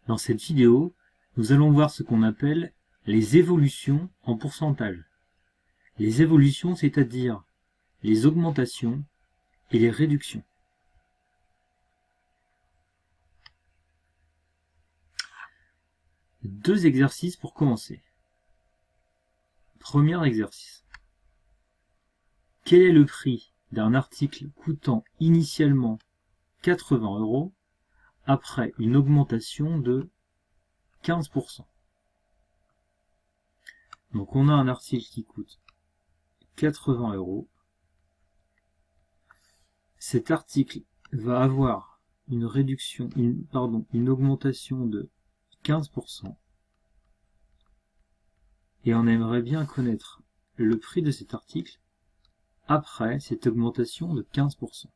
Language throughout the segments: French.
Dans cette vidéo, nous allons voir ce qu'on appelle les évolutions en pourcentage. Les évolutions, c'est-à-dire les augmentations et les réductions. Deux exercices pour commencer. Premier exercice. Quel est le prix d'un article coûtant initialement 80 € après une augmentation de 15%? Donc on a un article qui coûte 80 €. Cet article va avoir une augmentation de 15%. Et on aimerait bien connaître le prix de cet article après cette augmentation de 15%.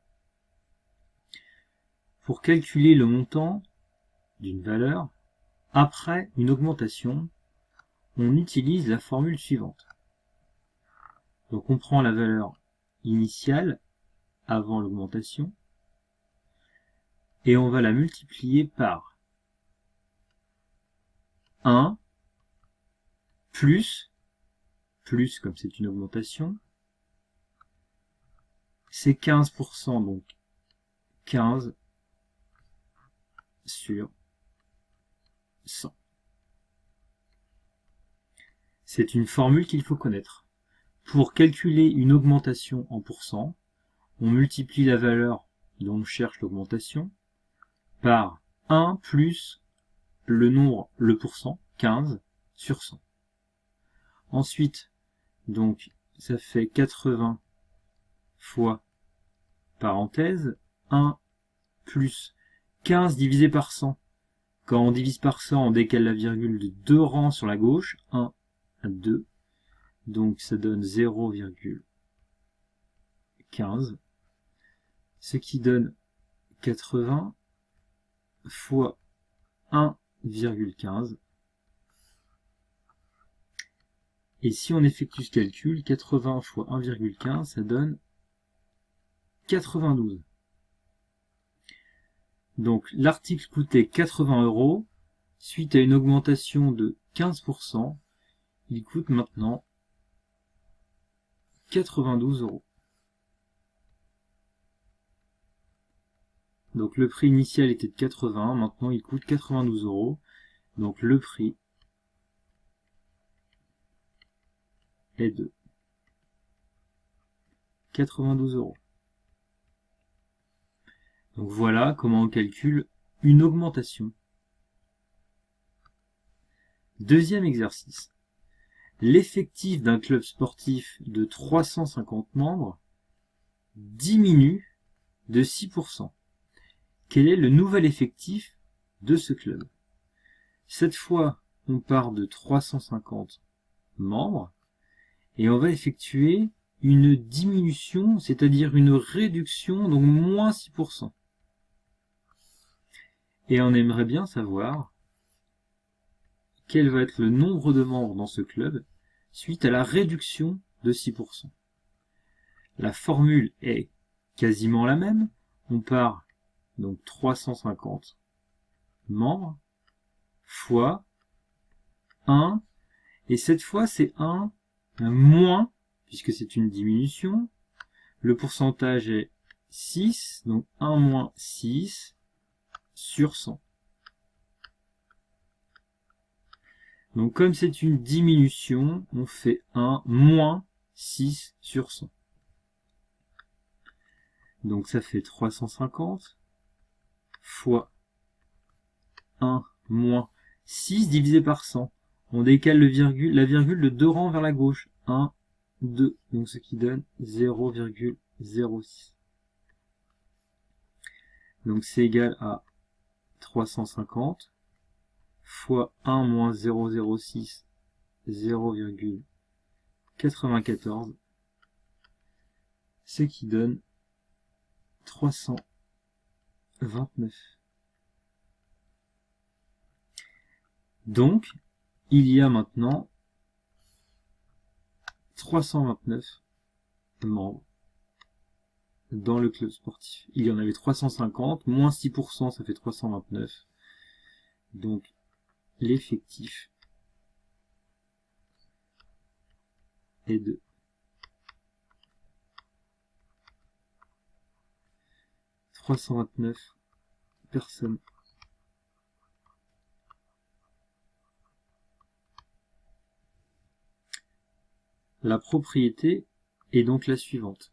Pour calculer le montant d'une valeur après une augmentation, on utilise la formule suivante. Donc on prend la valeur initiale avant l'augmentation et on va la multiplier par 1 plus comme c'est une augmentation, c'est 15%, donc 15 sur 100. C'est une formule qu'il faut connaître. Pour calculer une augmentation en pourcent, on multiplie la valeur dont on cherche l'augmentation par 1 plus le pourcent, 15 sur 100. Ensuite, donc, ça fait 80 fois, parenthèse, 1 plus 15 divisé par 100. Quand on divise par 100, on décale la virgule de 2 rangs sur la gauche, 1 à 2. Donc ça donne 0,15, ce qui donne 80 fois 1,15. Et si on effectue ce calcul, 80 fois 1,15, ça donne 92. Donc l'article coûtait 80 €, suite à une augmentation de 15%, il coûte maintenant 92 €. Donc le prix initial était de 80, maintenant il coûte 92 €. Donc le prix est de 92 €. Donc voilà comment on calcule une augmentation. Deuxième exercice. L'effectif d'un club sportif de 350 membres diminue de 6%. Quel est le nouvel effectif de ce club? Cette fois, on part de 350 membres et on va effectuer une diminution, c'est-à-dire une réduction, donc moins 6%. Et on aimerait bien savoir quel va être le nombre de membres dans ce club suite à la réduction de 6%. La formule est quasiment la même. On part donc 350 membres fois 1, et cette fois c'est 1 moins, puisque c'est une diminution. Le pourcentage est 6, donc 1 moins 6 sur 100. Donc comme c'est une diminution, on fait 1 moins 6 sur 100. Donc ça fait 350 fois 1 moins 6 divisé par 100. On décale la virgule de 2 rangs vers la gauche. 1, 2. Donc ce qui donne 0,06. Donc c'est égal à 350 fois 1 moins 0,06, 0,94, ce qui donne 329. Donc, il y a maintenant 329 membres dans le club sportif. Il y en avait 350, moins 6%, ça fait 329. Donc, l'effectif est de 329 personnes. La propriété est donc la suivante.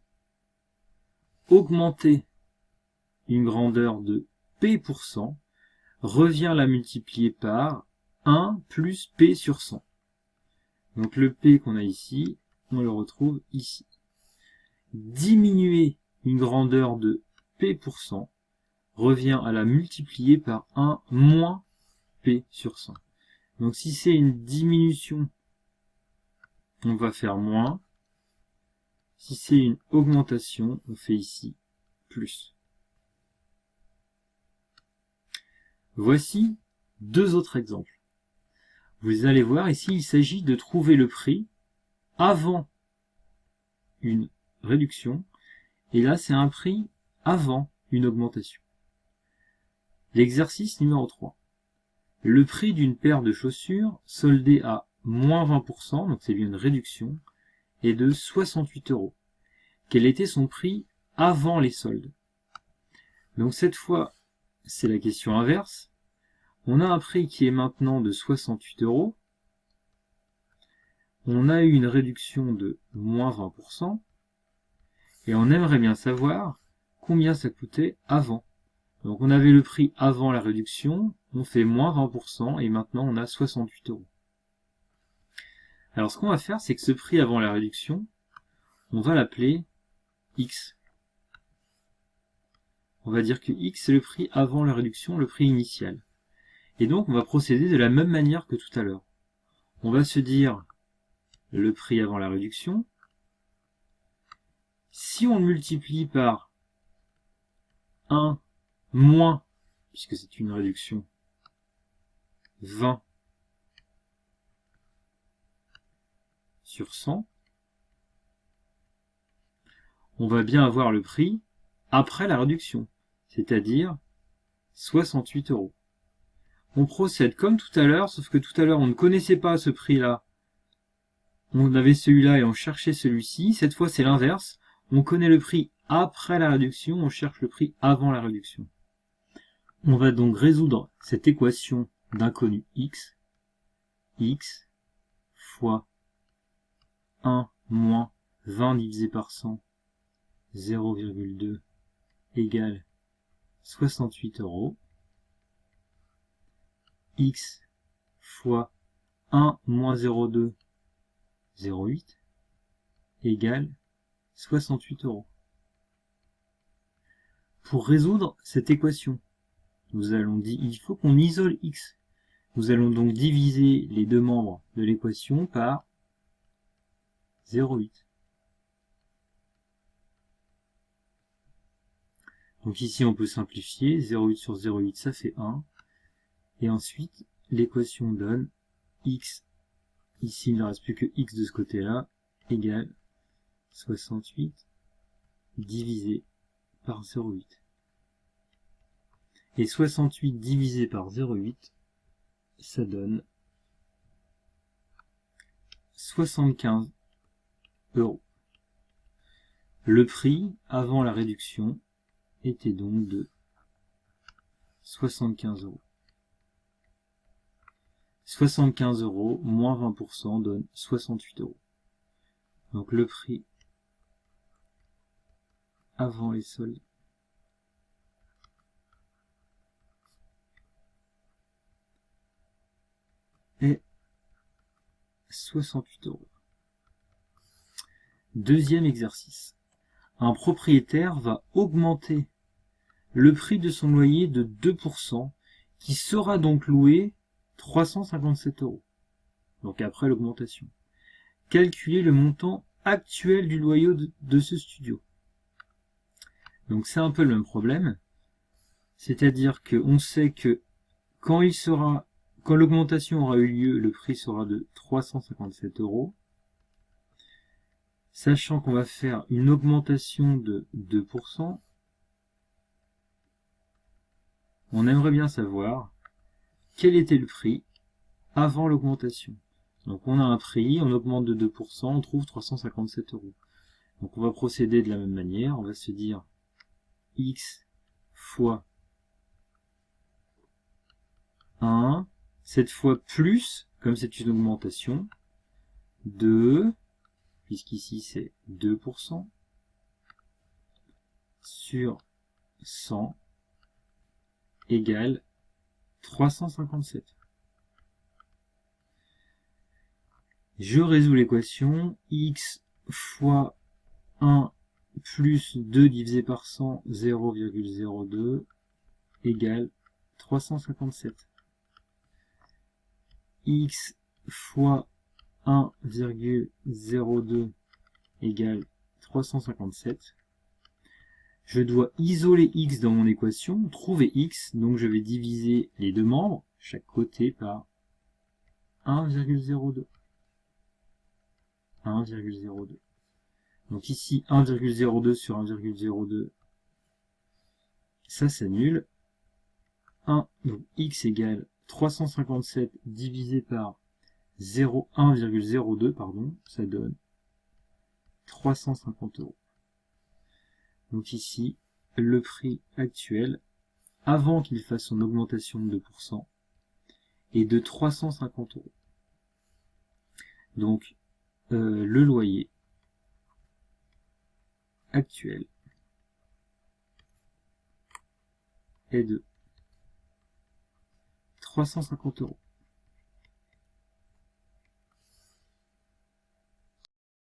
Augmenter une grandeur de P% revient à la multiplier par 1 plus P sur 100. Donc le P qu'on a ici, on le retrouve ici. Diminuer une grandeur de P% revient à la multiplier par 1 moins P sur 100. Donc si c'est une diminution, on va faire moins. Si c'est une augmentation, on fait ici plus. Voici deux autres exemples. Vous allez voir ici, il s'agit de trouver le prix avant une réduction, et là c'est un prix avant une augmentation. L'exercice numéro 3. Le prix d'une paire de chaussures soldée à moins 20%, donc c'est bien une réduction, est de 68 €. Quel était son prix avant les soldes? Donc cette fois, c'est la question inverse. On a un prix qui est maintenant de 68 €. On a eu une réduction de moins 20%. Et on aimerait bien savoir combien ça coûtait avant. Donc on avait le prix avant la réduction, on fait moins 20% et maintenant on a 68 €. Alors ce qu'on va faire, c'est que ce prix avant la réduction, on va l'appeler X. On va dire que X c'est le prix avant la réduction, le prix initial. Et donc on va procéder de la même manière que tout à l'heure. On va se dire le prix avant la réduction. Si on le multiplie par 1 moins, puisque c'est une réduction, 20 sur 100, on va bien avoir le prix après la réduction, c'est-à-dire 68 €. On procède comme tout à l'heure, sauf que tout à l'heure on ne connaissait pas ce prix-là. On avait celui-là et on cherchait celui-ci. Cette fois c'est l'inverse. On connaît le prix après la réduction, on cherche le prix avant la réduction. On va donc résoudre cette équation d'inconnu x. X fois 1 moins 20 divisé par 100, 0,2 égale 68 €. X fois 1 moins 0,2, 0,8 égale 68 €. Pour résoudre cette équation, il faut qu'on isole x. Nous allons donc diviser les deux membres de l'équation par 0,8. Donc ici on peut simplifier, 0,8 sur 0,8 ça fait 1. Et ensuite l'équation donne x, ici il ne reste plus que x de ce côté-là, égale 68 divisé par 0,8. Et 68 divisé par 0,8, ça donne 75 €. Le prix avant la réduction était donc de 75 €. 75 € moins 20% donne 68 €. Donc le prix avant les soldes est 68 €. Deuxième exercice. Un propriétaire va augmenter le prix de son loyer de 2%, qui sera donc loué 357 €. Donc après l'augmentation. Calculer le montant actuel du loyer de ce studio. Donc c'est un peu le même problème. C'est-à-dire qu'on sait que quand l'augmentation aura eu lieu, le prix sera de 357 €. Sachant qu'on va faire une augmentation de 2%, on aimerait bien savoir quel était le prix avant l'augmentation. Donc on a un prix, on augmente de 2%, on trouve 357 €. Donc on va procéder de la même manière, on va se dire x fois 1, cette fois plus, comme c'est une augmentation, 2, puisqu'ici c'est 2%, sur 100 égale 357. Je résous l'équation, x fois 1 plus 2 divisé par 100, 0,02, égale 357. X fois 1,02 égale 357. Je dois isoler x dans mon équation, trouver x, donc je vais diviser les deux membres, chaque côté, par 1,02. 1,02. Donc ici, 1,02 sur 1,02, ça s'annule. 1, donc x égale 357 divisé par 1,02, pardon, ça donne 350 €. Donc ici, le prix actuel, avant qu'il fasse son augmentation de 2%, est de 350 €. Donc, le loyer actuel est de 350 €.